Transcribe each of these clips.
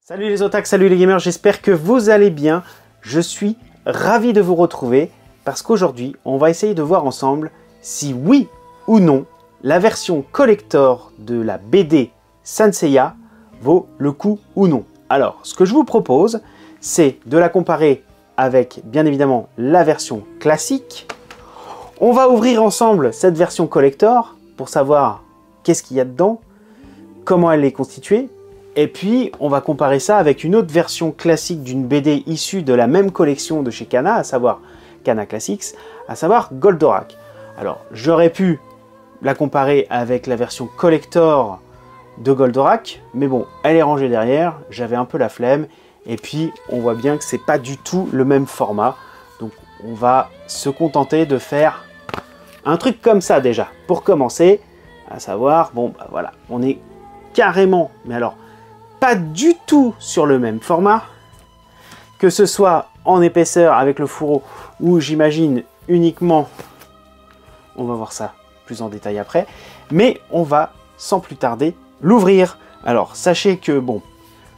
Salut les otaks, salut les gamers, j'espère que vous allez bien. Je suis ravi de vous retrouver parce qu'aujourd'hui, on va essayer de voir ensemble si oui ou non, la version collector de la BD Saint Seiya vaut le coup ou non. Alors, ce que je vous propose, c'est de la comparer avec, bien évidemment, la version classique. On va ouvrir ensemble cette version collector pour savoir qu'est-ce qu'il y a dedans, comment elle est constituée. Et puis, on va comparer ça avec une autre version classique d'une BD issue de la même collection de chez Kana, à savoir Kana Classics, à savoir Goldorak. Alors, j'aurais pu la comparer avec la version collector de Goldorak, mais bon, elle est rangée derrière, j'avais un peu la flemme, et puis on voit bien que c'est pas du tout le même format, donc on va se contenter de faire un truc comme ça déjà, pour commencer, à savoir, bon, bah voilà, on est carrément, mais alors, pas du tout sur le même format, que ce soit en épaisseur avec le fourreau ou j'imagine uniquement, on va voir ça plus en détail après, mais on va sans plus tarder l'ouvrir. Alors sachez que bon,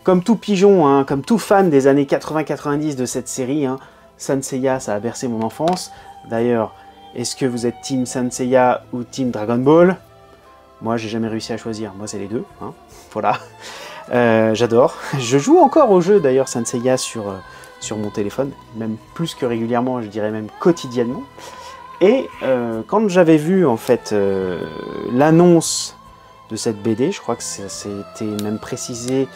comme tout pigeon, hein, comme tout fan des années 80-90 de cette série, hein, Saint Seiya ça a bercé mon enfance. D'ailleurs, est-ce que vous êtes Team Saint Seiya ou Team Dragon Ball? Moi j'ai jamais réussi à choisir, moi c'est les deux, hein. Voilà. J'adore. Je joue encore au jeu d'ailleurs Saint Seiya sur mon téléphone, même plus que régulièrement, je dirais même quotidiennement. Et quand j'avais vu en fait l'annonce de cette BD, je crois que ça s'était même précisé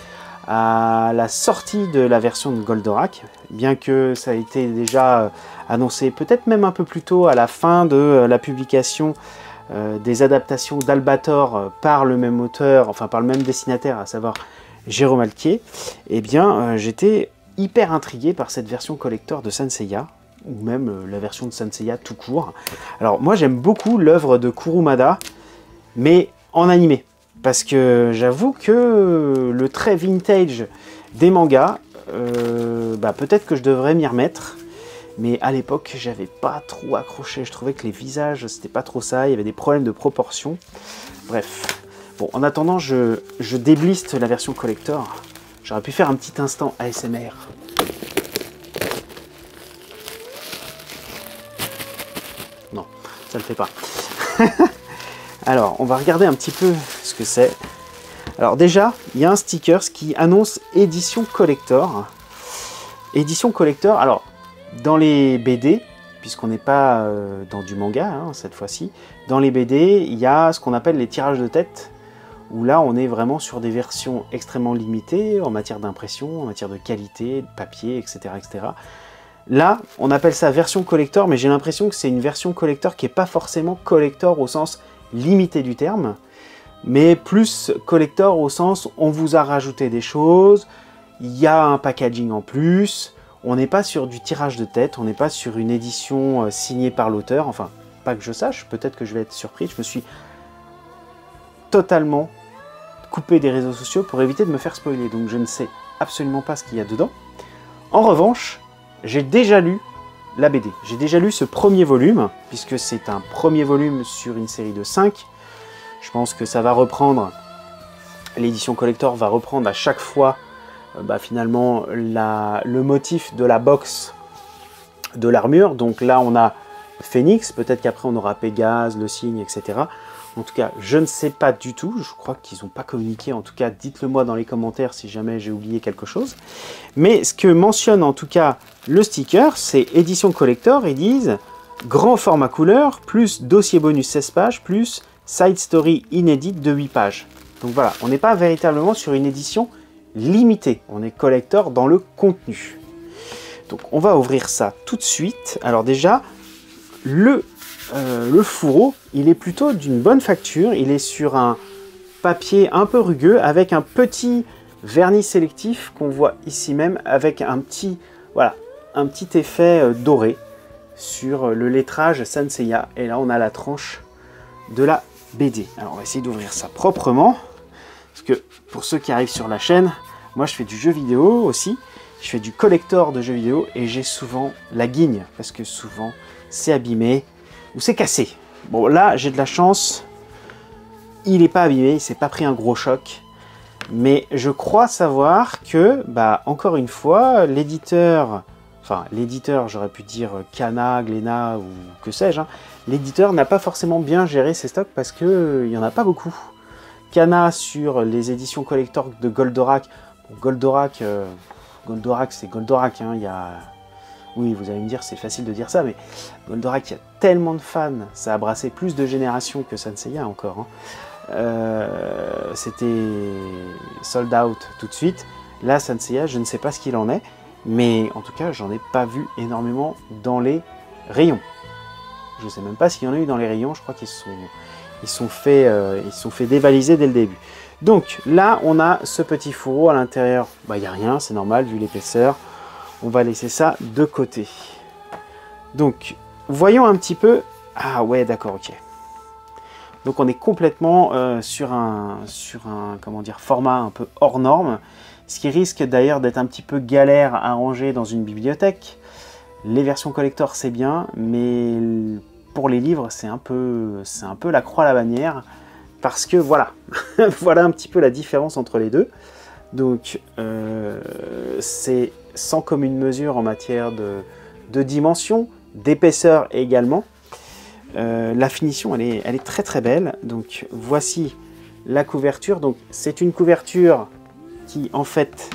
à la sortie de la version de Goldorak, bien que ça a été déjà annoncé peut-être même un peu plus tôt à la fin de la publication des adaptations d'Albator par le même auteur, enfin par le même dessinateur, à savoir Jérôme Alquier, eh bien j'étais hyper intrigué par cette version collector de Saint Seiya, ou même la version de Saint Seiya tout court. Alors moi j'aime beaucoup l'œuvre de Kurumada, mais en animé, parce que j'avoue que le trait vintage des mangas, peut-être que je devrais m'y remettre, mais à l'époque j'avais pas trop accroché, je trouvais que les visages c'était pas trop ça, il y avait des problèmes de proportion, bref. Bon, en attendant, je débliste la version collector. J'aurais pu faire un petit instant ASMR. Non, ça ne le fait pas. Alors, on va regarder un petit peu ce que c'est. Alors déjà, il y a un sticker qui annonce édition collector. Édition collector, alors, dans les BD, puisqu'on n'est pas dans du manga, hein, cette fois-ci, dans les BD, il y a ce qu'on appelle les tirages de tête, où là on est vraiment sur des versions extrêmement limitées en matière d'impression, en matière de qualité, de papier, etc., etc. Là, on appelle ça version collector, mais j'ai l'impression que c'est une version collector qui n'est pas forcément collector au sens limité du terme, mais plus collector au sens on vous a rajouté des choses, il y a un packaging en plus, on n'est pas sur du tirage de tête, on n'est pas sur une édition signée par l'auteur, enfin, pas que je sache, peut-être que je vais être surpris, je me suis totalement coupé des réseaux sociaux pour éviter de me faire spoiler, donc je ne sais absolument pas ce qu'il y a dedans. En revanche, j'ai déjà lu la BD, j'ai déjà lu ce premier volume, puisque c'est un premier volume sur une série de 5. Je pense que ça va reprendre, l'édition collector va reprendre à chaque fois finalement le motif de la box de l'armure. Donc là on a Phoenix, peut-être qu'après on aura Pégase, le cygne, etc. En tout cas, je ne sais pas du tout, je crois qu'ils n'ont pas communiqué, en tout cas, dites-le moi dans les commentaires si jamais j'ai oublié quelque chose. Mais ce que mentionne en tout cas le sticker, c'est édition collector, ils disent grand format couleur, plus dossier bonus 16 pages, plus side story inédite de 8 pages. Donc voilà, on n'est pas véritablement sur une édition limitée, on est collector dans le contenu. Donc on va ouvrir ça tout de suite. Alors déjà, le fourreau, il est plutôt d'une bonne facture, il est sur un papier un peu rugueux avec un petit vernis sélectif qu'on voit ici même avec un petit, voilà, un petit effet doré sur le lettrage Saint Seiya. Et là on a la tranche de la BD. Alors on va essayer d'ouvrir ça proprement, parce que pour ceux qui arrivent sur la chaîne, moi je fais du jeu vidéo aussi, je fais du collector de jeux vidéo et j'ai souvent la guigne, parce que souvent c'est abîmé ou c'est cassé. Bon là j'ai de la chance, il n'est pas abîmé, il s'est pas pris un gros choc. Mais je crois savoir que, bah, encore une fois, l'éditeur, enfin l'éditeur, j'aurais pu dire Kana, Glénat ou que sais-je, hein, l'éditeur n'a pas forcément bien géré ses stocks parce qu'il n'y en a pas beaucoup. Kana sur les éditions collector de Goldorak. Bon, Goldorak, c'est Goldorak, hein, il y a... Oui, vous allez me dire, c'est facile de dire ça, mais Goldorak, il y a tellement de fans, ça a brassé plus de générations que Saint-Seiya encore. Hein. C'était sold out tout de suite. Là, Saint-Seiya, je ne sais pas ce qu'il en est, mais en tout cas, j'en ai pas vu énormément dans les rayons. Je ne sais même pas s'il y en a eu dans les rayons, je crois qu'ils sont fait dévaliser dès le début. Donc là, on a ce petit fourreau à l'intérieur. Bah, il n'y a rien, c'est normal vu l'épaisseur. On va laisser ça de côté. Donc, voyons un petit peu... Ah ouais, d'accord, ok. Donc on est complètement sur un comment dire, format un peu hors norme, ce qui risque d'ailleurs d'être un petit peu galère à ranger dans une bibliothèque. Les versions collector c'est bien, mais pour les livres c'est un peu la croix à la bannière, parce que voilà, voilà un petit peu la différence entre les deux. Donc c'est sans commune mesure en matière de dimension, d'épaisseur également. La finition elle est très très belle. Donc voici la couverture. Donc c'est une couverture qui en fait,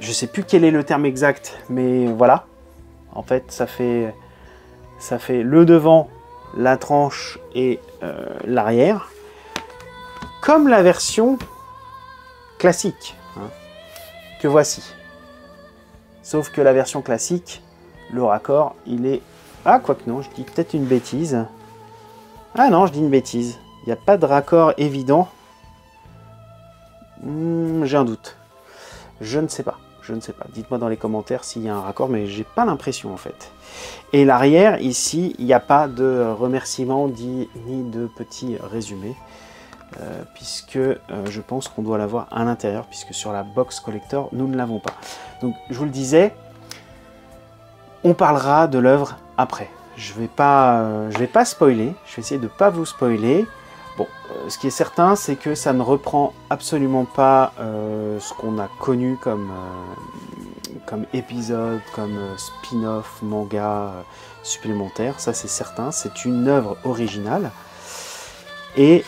je sais plus quel est le terme exact, mais voilà, en fait ça fait le devant, la tranche et l'arrière, comme la version classique, hein, que voici. Sauf que la version classique, le raccord il est... Ah, quoique non, je dis peut-être une bêtise. Ah non, je dis une bêtise. Il n'y a pas de raccord évident. J'ai un doute. Je ne sais pas. Je ne sais pas. Dites-moi dans les commentaires s'il y a un raccord, mais j'ai pas l'impression en fait. Et l'arrière, ici, il n'y a pas de remerciements ni de petits résumés. Puisque je pense qu'on doit l'avoir à l'intérieur, puisque sur la box collector, nous ne l'avons pas. Donc, je vous le disais, on parlera de l'œuvre après. Je vais pas spoiler, je vais essayer de ne pas vous spoiler. Bon, ce qui est certain, c'est que ça ne reprend absolument pas ce qu'on a connu comme épisode, comme spin-off, manga supplémentaire. Ça, c'est certain. C'est une œuvre originale. Et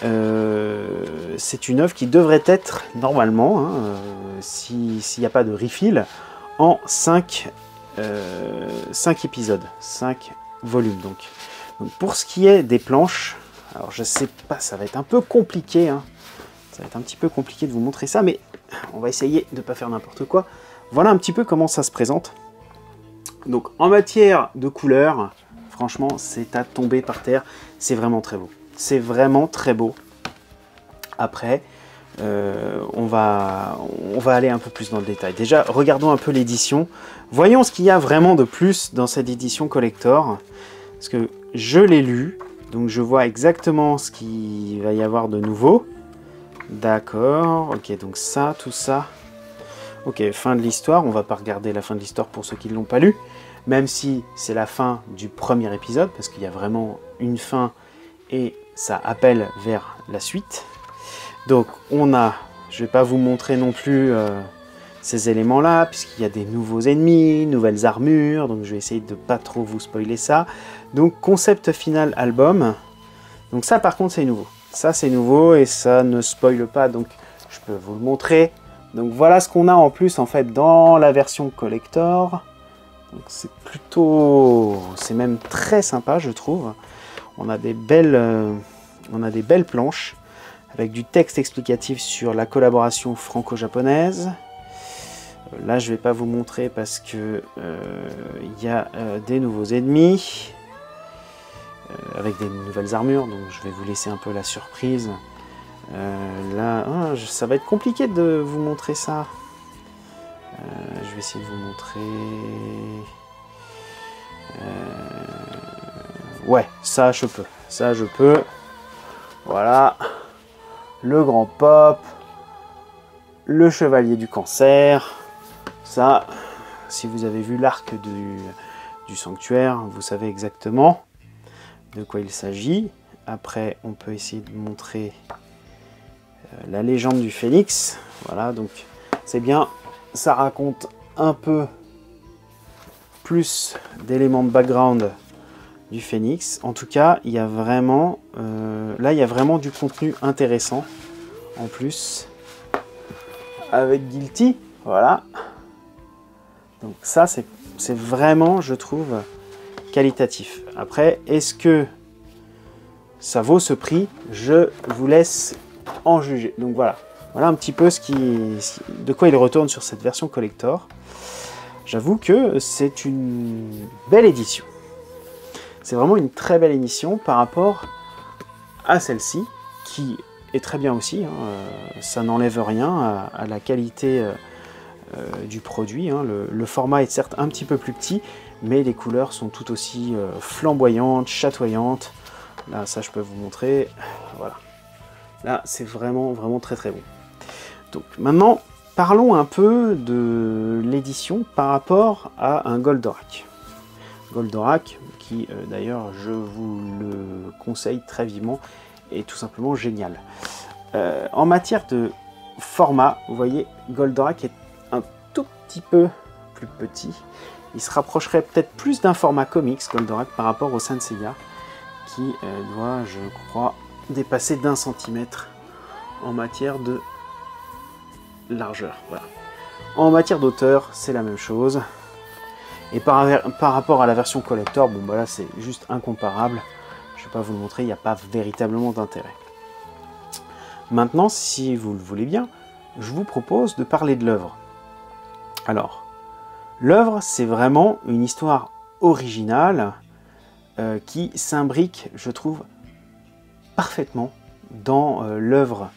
c'est une œuvre qui devrait être, normalement, hein, s'il n'y a pas de refill, en 5 épisodes, 5 volumes. Donc, pour ce qui est des planches, alors je sais pas, ça va être un peu compliqué, hein. Ça va être un petit peu compliqué de vous montrer ça, mais on va essayer de ne pas faire n'importe quoi. Voilà un petit peu comment ça se présente. Donc en matière de couleurs, franchement, c'est à tomber par terre. C'est vraiment très beau. C'est vraiment très beau. Après, on va aller un peu plus dans le détail. Déjà, regardons un peu l'édition. Voyons ce qu'il y a vraiment de plus dans cette édition collector. Parce que je l'ai lu, donc je vois exactement ce qu'il va y avoir de nouveau. D'accord, ok, donc ça, tout ça. Ok, fin de l'histoire. On va pas regarder la fin de l'histoire pour ceux qui ne l'ont pas lu. Même si c'est la fin du premier épisode, parce qu'il y a vraiment une fin et ça appelle vers la suite. Donc on a, je vais pas vous montrer non plus ces éléments-là, puisqu'il y a des nouveaux ennemis, nouvelles armures, donc je vais essayer de pas trop vous spoiler ça. Donc concept final album. Donc ça par contre c'est nouveau. Ça c'est nouveau et ça ne spoile pas, donc je peux vous le montrer. Donc voilà ce qu'on a en plus en fait dans la version collector. Donc c'est plutôt, c'est même très sympa je trouve. On a des belles planches avec du texte explicatif sur la collaboration franco-japonaise. Là je vais pas vous montrer parce que il y a des nouveaux ennemis avec des nouvelles armures, donc je vais vous laisser un peu la surprise. Là, ça va être compliqué de vous montrer ça. Je vais essayer de vous montrer. Ouais, ça je peux. Ça je peux. Voilà. Le grand pop. Le chevalier du cancer. Ça, si vous avez vu l'arc du sanctuaire, vous savez exactement de quoi il s'agit. Après, on peut essayer de montrer la légende du phénix. Voilà, donc c'est bien, ça raconte un peu plus d'éléments de background du phénix. En tout cas, il y a vraiment, là il y a vraiment du contenu intéressant en plus avec Guilty. Voilà. Donc ça c'est vraiment, je trouve, qualitatif. Après, est-ce que ça vaut ce prix? Je vous laisse en juger. Donc voilà, voilà un petit peu de quoi il retourne sur cette version collector. J'avoue que c'est une belle édition. C'est vraiment une très belle édition par rapport à celle-ci, qui est très bien aussi. Hein. Ça n'enlève rien à la qualité du produit. Hein. Le format est certes un petit peu plus petit, mais les couleurs sont tout aussi flamboyantes, chatoyantes. Là, ça, je peux vous montrer. Voilà. Là, c'est vraiment, vraiment très, très bon. Donc, maintenant, parlons un peu de l'édition par rapport à un Goldorak. Goldorak, qui, d'ailleurs, je vous le conseille très vivement, est tout simplement génial. En matière de format, vous voyez, Goldorak est un tout petit peu plus petit. Il se rapprocherait peut-être plus d'un format comics, Goldorak, par rapport au Saint Seiya, qui doit, je crois, dépasser d'1 centimètre en matière de largeur. Voilà. En matière d'auteur, c'est la même chose. Et par rapport à la version collector, bon, bah là, c'est juste incomparable. Je ne vais pas vous le montrer, il n'y a pas véritablement d'intérêt. Maintenant, si vous le voulez bien, je vous propose de parler de l'œuvre. Alors, l'œuvre, c'est vraiment une histoire originale qui s'imbrique, je trouve, parfaitement dans l'œuvre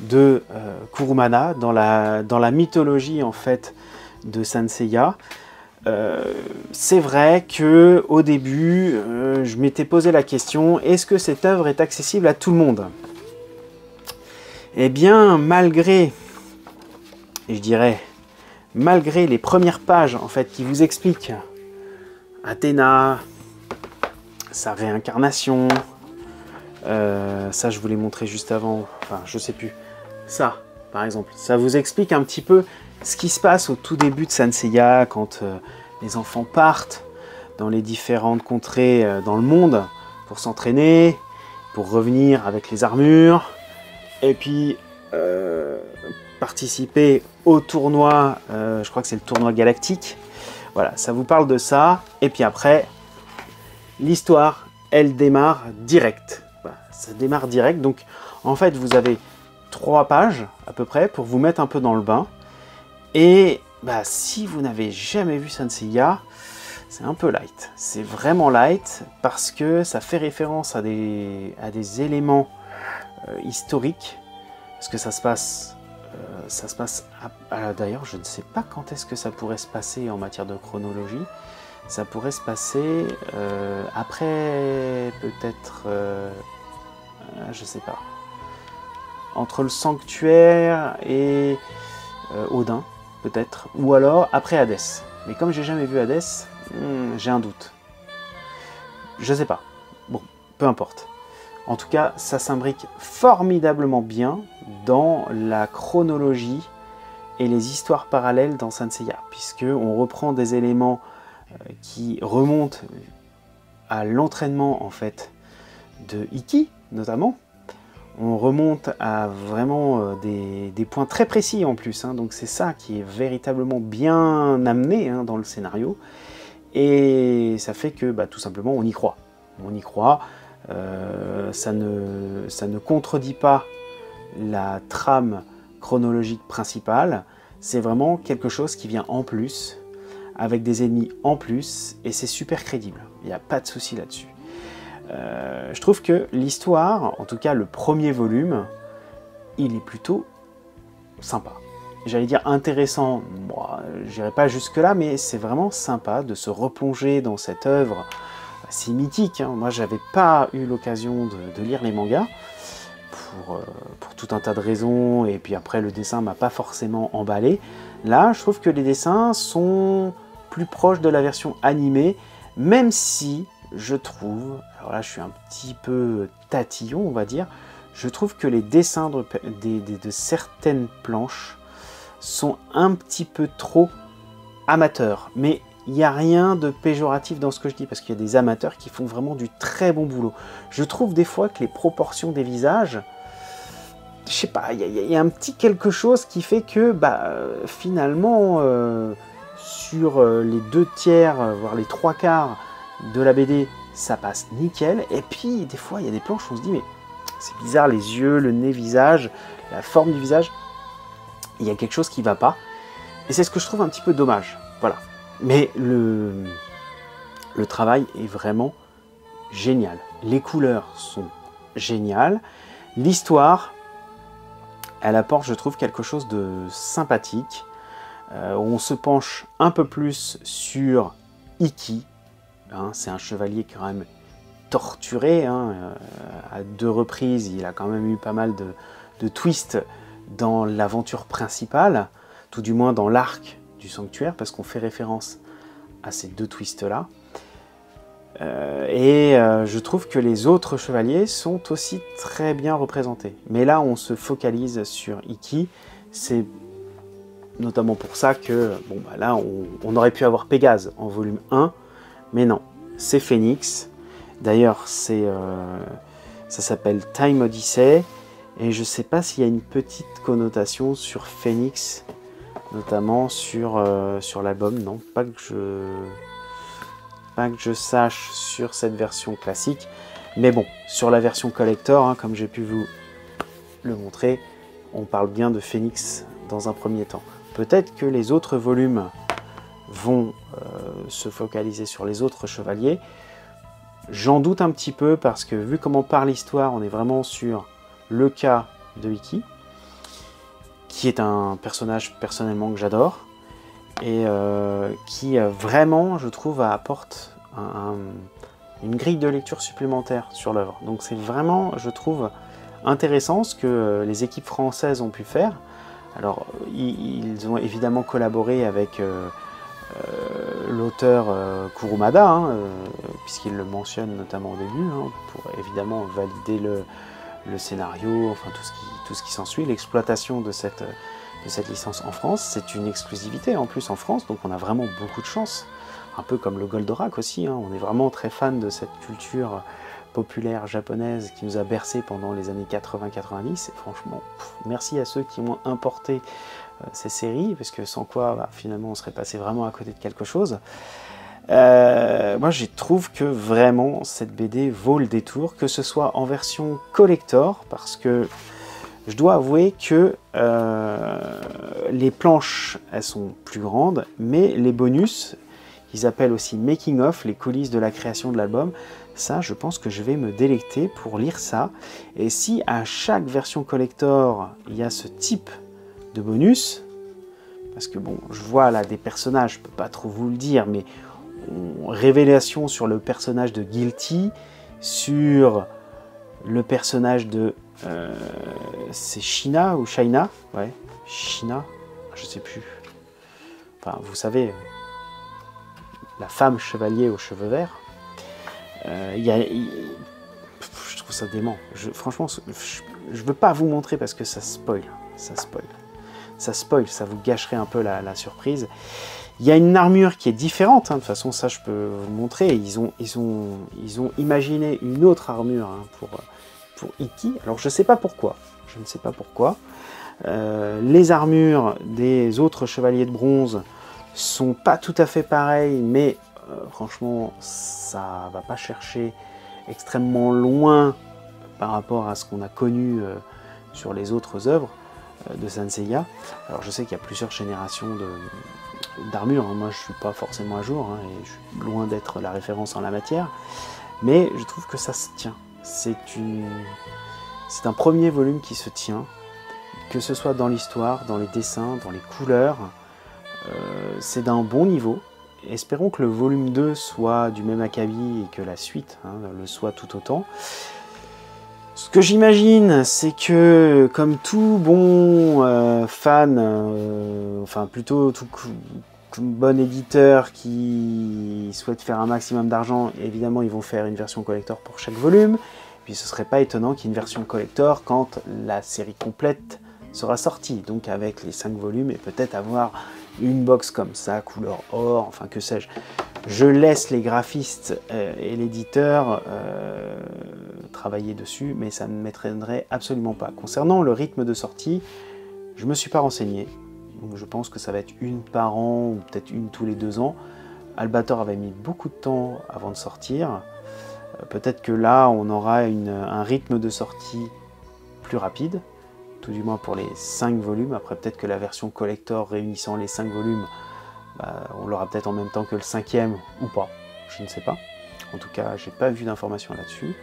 de Kurumada, dans la mythologie en fait de Saint Seiya. C'est vrai que au début, je m'étais posé la question, est-ce que cette œuvre est accessible à tout le monde? Eh bien, malgré, je dirais, malgré les premières pages en fait qui vous expliquent Athéna, sa réincarnation, ça je vous l'ai montré juste avant, enfin je sais plus, ça par exemple, ça vous explique un petit peu ce qui se passe au tout début de Saint Seiya quand les enfants partent dans les différentes contrées dans le monde pour s'entraîner, pour revenir avec les armures, et puis participer au tournoi, je crois que c'est le tournoi galactique. Voilà, ça vous parle de ça, et puis après, l'histoire, elle démarre direct. Voilà, ça démarre direct, donc en fait, vous avez 3 pages à peu près pour vous mettre un peu dans le bain. Et bah, si vous n'avez jamais vu Saint Seiya, c'est un peu light. C'est vraiment light parce que ça fait référence à des éléments historiques. Parce que ça se passe d'ailleurs, je ne sais pas quand est-ce que ça pourrait se passer en matière de chronologie. Ça pourrait se passer après, peut-être, je sais pas, entre le sanctuaire et Odin, peut-être, ou alors après Hadès. Mais comme j'ai jamais vu Hadès, j'ai un doute. Je sais pas. Bon, peu importe. En tout cas, ça s'imbrique formidablement bien dans la chronologie et les histoires parallèles dans Saint Seiya, puisqu'on reprend des éléments qui remontent à l'entraînement en fait de Ikki, notamment. On remonte à vraiment des points très précis en plus, hein, donc c'est ça qui est véritablement bien amené hein, dans le scénario, et ça fait que bah, tout simplement on y croit. On y croit. Ça ne contredit pas la trame chronologique principale, c'est vraiment quelque chose qui vient en plus, avec des ennemis en plus, et c'est super crédible, il n'y a pas de souci là-dessus. Je trouve que l'histoire, en tout cas le premier volume, il est plutôt sympa. J'allais dire intéressant, moi, j'irai pas jusque là, mais c'est vraiment sympa de se replonger dans cette œuvre si mythique, hein. Moi j'avais pas eu l'occasion de lire les mangas pour tout un tas de raisons, et puis après le dessin m'a pas forcément emballé. Là je trouve que les dessins sont plus proches de la version animée, même si je trouve, alors là je suis un petit peu tatillon on va dire, je trouve que les dessins de certaines planches sont un petit peu trop amateurs. Mais il n'y a rien de péjoratif dans ce que je dis, parce qu'il y a des amateurs qui font vraiment du très bon boulot. Je trouve des fois que les proportions des visages, je sais pas, il y a un petit quelque chose qui fait que finalement, sur les 2/3, voire les 3/4 de la BD, ça passe nickel. Et puis, des fois, il y a des planches où on se dit, mais c'est bizarre, les yeux, le nez, visage, la forme du visage, il y a quelque chose qui ne va pas. Et c'est ce que je trouve un petit peu dommage. Voilà. Mais le travail est vraiment génial. Les couleurs sont géniales. L'histoire, elle apporte, je trouve, quelque chose de sympathique. On se penche un peu plus sur Ikki. Hein, c'est un chevalier quand même torturé. Hein, à 2 reprises, il a quand même eu pas mal de twists dans l'aventure principale, tout du moins dans l'arc du sanctuaire, parce qu'on fait référence à ces 2 twists-là. Je trouve que les autres chevaliers sont aussi très bien représentés. Mais là, on se focalise sur Ikki. C'est notamment pour ça que, là, on aurait pu avoir Pégase en volume 1, mais non, c'est Phoenix. D'ailleurs, ça s'appelle Time Odyssey, et je ne sais pas s'il y a une petite connotation sur Phoenix, notamment sur l'album. Non, pas que je sache sur cette version classique. Mais bon, sur la version collector, hein, comme j'ai pu vous le montrer, on parle bien de Phoenix dans un premier temps. Peut-être que les autres volumes vont se focaliser sur les autres chevaliers. J'en doute un petit peu parce que vu comment parle l'histoire, on est vraiment sur le cas de Ikki, qui est un personnage personnellement que j'adore et qui vraiment, je trouve, apporte une grille de lecture supplémentaire sur l'œuvre. Donc c'est vraiment, je trouve, intéressant ce que les équipes françaises ont pu faire. Alors, ils ont évidemment collaboré avec l'auteur Kurumada, hein, puisqu'il le mentionne notamment au début, hein, pour évidemment valider le scénario, enfin tout ce qui s'ensuit, l'exploitation de cette licence en France. C'est une exclusivité en plus en France, donc on a vraiment beaucoup de chance. Un peu comme le Goldorak aussi, hein, on est vraiment très fan de cette culture populaire japonaise qui nous a bercé pendant les années 80-90. Et franchement, merci à ceux qui ont importé ces séries, parce que sans quoi, finalement, on serait passé vraiment à côté de quelque chose. Moi, je trouve que vraiment, cette BD vaut le détour, que ce soit en version collector, parce que je dois avouer que les planches, elles sont plus grandes, mais les bonus, qu'ils appellent aussi making of, les coulisses de la création de l'album, ça, je pense que je vais me délecter pour lire ça. Et si à chaque version collector, il y a ce type de bonus, parce que bon, je vois là des personnages, je peux pas trop vous le dire, mais révélation sur le personnage de Guilty, sur le personnage de... c'est Shina ou Shaina? Ouais, Shina, je sais plus. Enfin, vous savez, la femme chevalier aux cheveux verts. Je trouve ça dément. Franchement, je veux pas vous montrer parce que ça spoil. Ça spoil, ça vous gâcherait un peu la surprise. Il y a une armure qui est différente, hein, de toute façon, ça je peux vous le montrer. Ils ont imaginé une autre armure, hein, pour Ikki. Alors je ne sais pas pourquoi. Les armures des autres chevaliers de bronze sont pas tout à fait pareilles, mais franchement, ça va pas chercher extrêmement loin par rapport à ce qu'on a connu sur les autres œuvres de Saint Seiya. Alors je sais qu'il y a plusieurs générations d'armures, hein. Moi je suis pas forcément à jour, hein, et je suis loin d'être la référence en la matière, mais je trouve que ça se tient. C'est un premier volume qui se tient, que ce soit dans l'histoire, dans les dessins, dans les couleurs, c'est d'un bon niveau. Espérons que le volume 2 soit du même acabit et que la suite, hein, le soit tout autant. Ce que j'imagine, c'est que, comme tout bon fan, enfin plutôt tout bon éditeur qui souhaite faire un maximum d'argent, évidemment ils vont faire une version collector pour chaque volume. Puis ce serait pas étonnant qu'il y ait une version collector quand la série complète sera sortie, donc avec les 5 volumes, et peut-être avoir une box comme ça, couleur or, enfin que sais-je. Je laisse les graphistes et l'éditeur travailler dessus, mais ça ne m'étonnerait absolument pas. Concernant le rythme de sortie, je ne me suis pas renseigné, donc je pense que ça va être une par an, ou peut-être une tous les 2 ans. Albator avait mis beaucoup de temps avant de sortir. Peut-être que là, on aura un rythme de sortie plus rapide, tout du moins pour les 5 volumes. Après, peut-être que la version collector réunissant les 5 volumes, on l'aura peut-être en même temps que le 5e ou pas, je ne sais pas. En tout cas, j'ai pas vu d'informations là-dessus.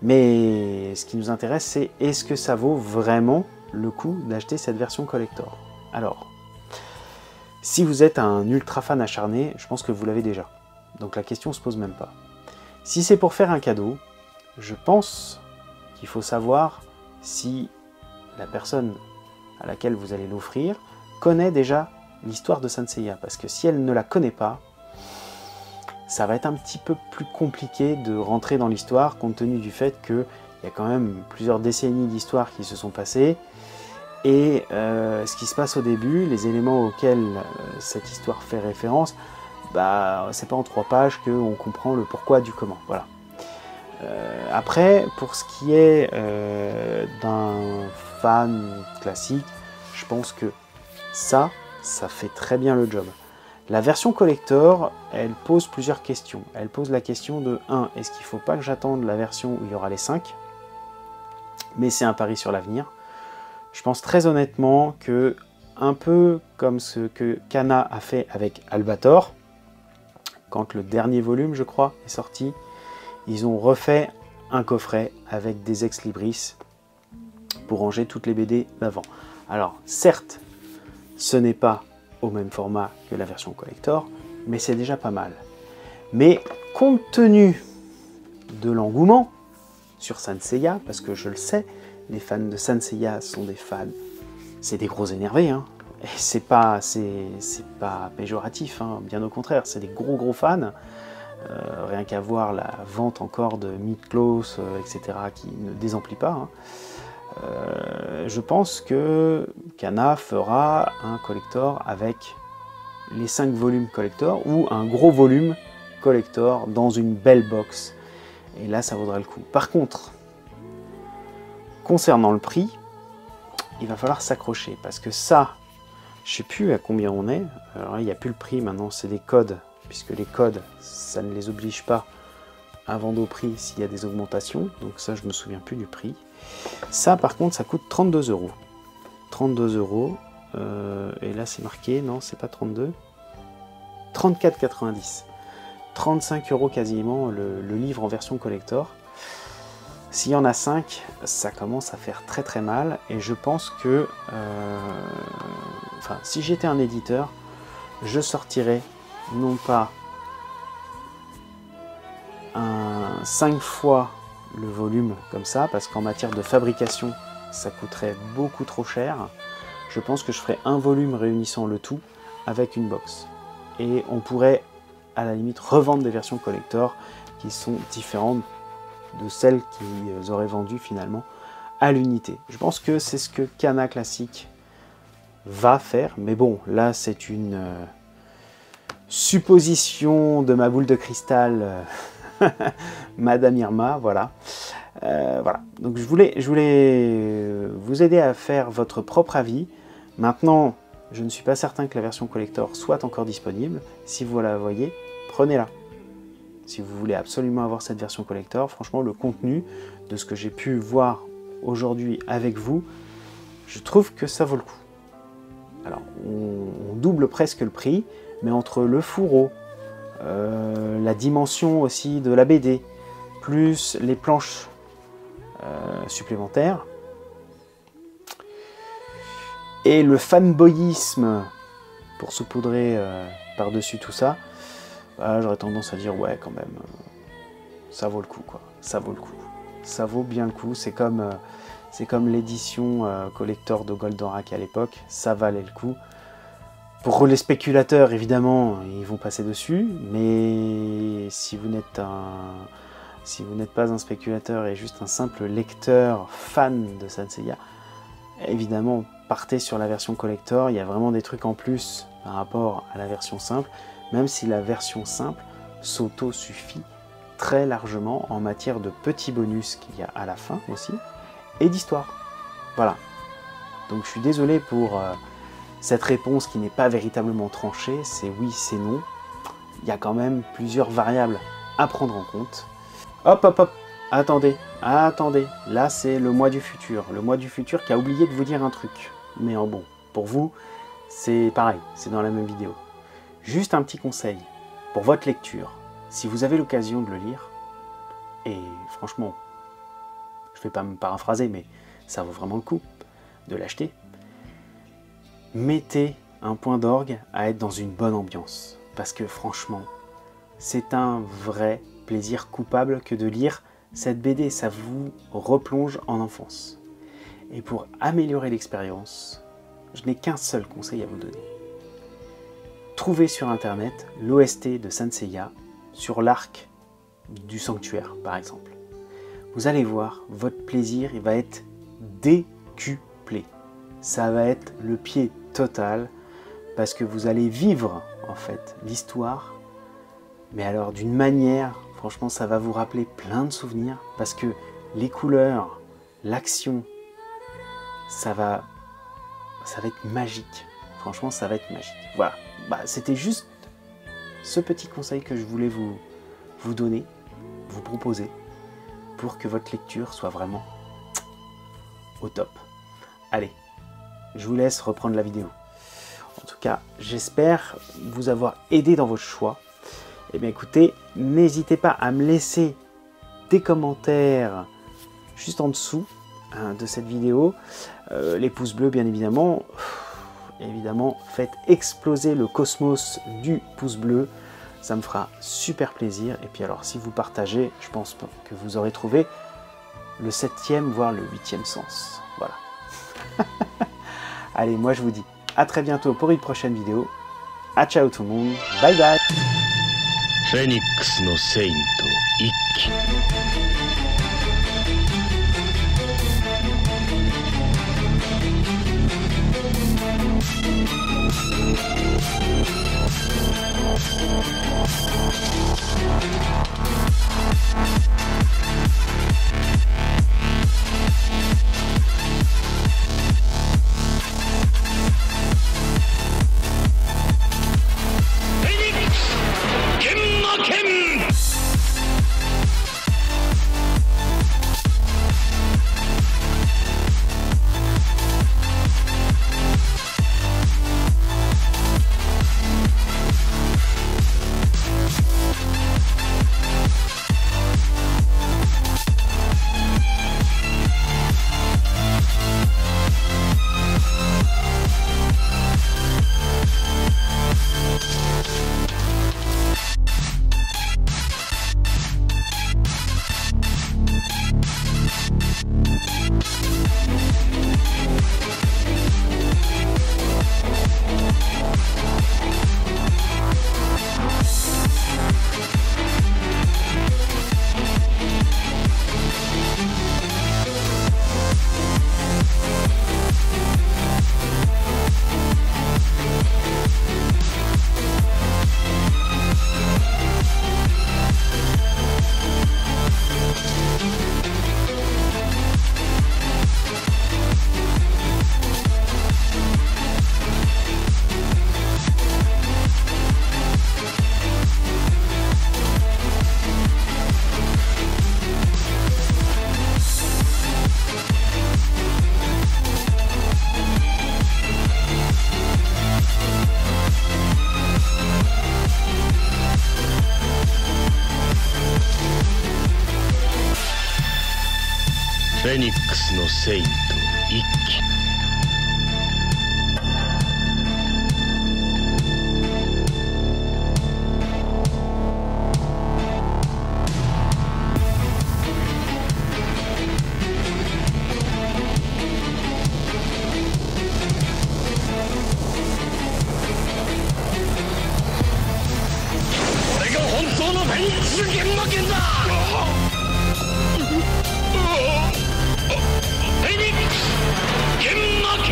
Mais ce qui nous intéresse, c'est est-ce que ça vaut vraiment le coup d'acheter cette version collector? Alors, si vous êtes un ultra fan acharné, je pense que vous l'avez déjà. Donc la question ne se pose même pas. Si c'est pour faire un cadeau, je pense qu'il faut savoir si la personne à laquelle vous allez l'offrir connaît déjà l'histoire de Saint Seiya. Parce que si elle ne la connaît pas, ça va être un petit peu plus compliqué de rentrer dans l'histoire, compte tenu du fait qu'il y a quand même plusieurs décennies d'histoire qui se sont passées. Et ce qui se passe au début, les éléments auxquels cette histoire fait référence, c'est pas en 3 pages qu'on comprend le pourquoi du comment. Voilà. Après, pour ce qui est d'un fan classique, je pense que ça fait très bien le job. La version collector, elle pose plusieurs questions. Elle pose la question de 1. Est-ce qu'il ne faut pas que j'attende la version où il y aura les 5? Mais c'est un pari sur l'avenir. Je pense très honnêtement que, un peu comme ce que Kana a fait avec Albator, quand le dernier volume, je crois, est sorti, ils ont refait un coffret avec des ex-libris pour ranger toutes les BD d'avant. Alors, certes, ce n'est pas au même format que la version collector, mais c'est déjà pas mal. Mais compte tenu de l'engouement sur Saint Seiya, parce que je le sais, les fans de Saint Seiya sont des fans, c'est des gros énervés, hein. Et c'est pas péjoratif, hein. Bien au contraire, c'est des gros fans. Rien qu'à voir la vente encore de Mythlos, etc., qui ne désemplit pas, hein. Je pense que Kana fera un collector avec les 5 volumes collector ou un gros volume collector dans une belle box. Et là, ça vaudra le coup. Par contre, concernant le prix, il va falloir s'accrocher parce que ça, je ne sais plus à combien on est. Alors là, il n'y a plus le prix maintenant, c'est des codes, puisque les codes, ça ne les oblige pas à vendre au prix s'il y a des augmentations. Donc ça, je ne me souviens plus du prix. Ça, par contre, ça coûte 32 €. 32 €. Et là, c'est marqué, non, c'est pas 32. 34,90. 35 € quasiment le livre en version collector. S'il y en a 5, ça commence à faire très mal. Et je pense que, si j'étais un éditeur, je sortirais non pas 5 fois le volume comme ça, parce qu'en matière de fabrication, ça coûterait beaucoup trop cher. Je pense que je ferais un volume réunissant le tout avec une box. Et on pourrait, à la limite, revendre des versions collector qui sont différentes de celles qu'ils auraient vendues finalement à l'unité. Je pense que c'est ce que Kana Classic va faire, mais bon, là c'est une supposition de ma boule de cristal, Madame Irma, voilà. Voilà. Donc je voulais vous aider à faire votre propre avis. Maintenant, je ne suis pas certain que la version collector soit encore disponible. Si vous la voyez, prenez-la. Si vous voulez absolument avoir cette version collector, franchement, le contenu de ce que j'ai pu voir aujourd'hui avec vous, je trouve que ça vaut le coup. Alors, on double presque le prix, mais entre le fourreau, la dimension aussi de la BD, plus les planches supplémentaires, et le fanboyisme pour saupoudrer par-dessus tout ça, j'aurais tendance à dire ouais, quand même, ça vaut le coup, quoi. Ça vaut le coup. Ça vaut bien le coup. C'est comme l'édition collector de Goldorak à l'époque, ça valait le coup. Pour les spéculateurs, évidemment, ils vont passer dessus, mais si vous n'êtes Si vous n'êtes pas un spéculateur et juste un simple lecteur fan de Saint Seiya, évidemment, partez sur la version collector. Il y a vraiment des trucs en plus par rapport à la version simple, même si la version simple s'auto-suffit très largement en matière de petits bonus qu'il y a à la fin aussi, et d'histoire. Voilà. Donc je suis désolé pour cette réponse qui n'est pas véritablement tranchée, c'est oui, c'est non. Il y a quand même plusieurs variables à prendre en compte. Hop, hop, hop, attendez, attendez, là c'est le mois du futur qui a oublié de vous dire un truc. Mais bon, pour vous, c'est pareil, c'est dans la même vidéo. Juste un petit conseil, pour votre lecture, si vous avez l'occasion de le lire, et franchement, je ne vais pas me paraphraser, mais ça vaut vraiment le coup de l'acheter, mettez un point d'orgue à être dans une bonne ambiance. Parce que franchement, c'est un vrai plaisir coupable que de lire cette BD, ça vous replonge en enfance. Et pour améliorer l'expérience, je n'ai qu'un seul conseil à vous donner. Trouvez sur internet l'OST de Saint Seiya sur l'arc du sanctuaire, par exemple. Vous allez voir, votre plaisir il va être décuplé. Ça va être le pied total, parce que vous allez vivre en fait l'histoire, mais alors d'une manière, franchement ça va vous rappeler plein de souvenirs, parce que les couleurs, l'action, ça va être magique. Franchement ça va être magique. Voilà, c'était juste ce petit conseil que je voulais vous donner, vous proposer, pour que votre lecture soit vraiment au top. Allez, je vous laisse reprendre la vidéo. En tout cas, j'espère vous avoir aidé dans votre choix. Eh bien écoutez, n'hésitez pas à me laisser des commentaires juste en dessous de cette vidéo. Les pouces bleus, bien évidemment. Évidemment, faites exploser le cosmos du pouce bleu. Ça me fera super plaisir. Et puis alors, si vous partagez, je pense que vous aurez trouvé le 7e, voire le 8e sens. Voilà. Allez, moi je vous dis à très bientôt pour une prochaine vidéo. À ciao tout le monde. Bye bye. Phoenix no Saint Ikki. Phoenix no Saint Ikki. Phoenix 幻魔剣だ。剣魔剣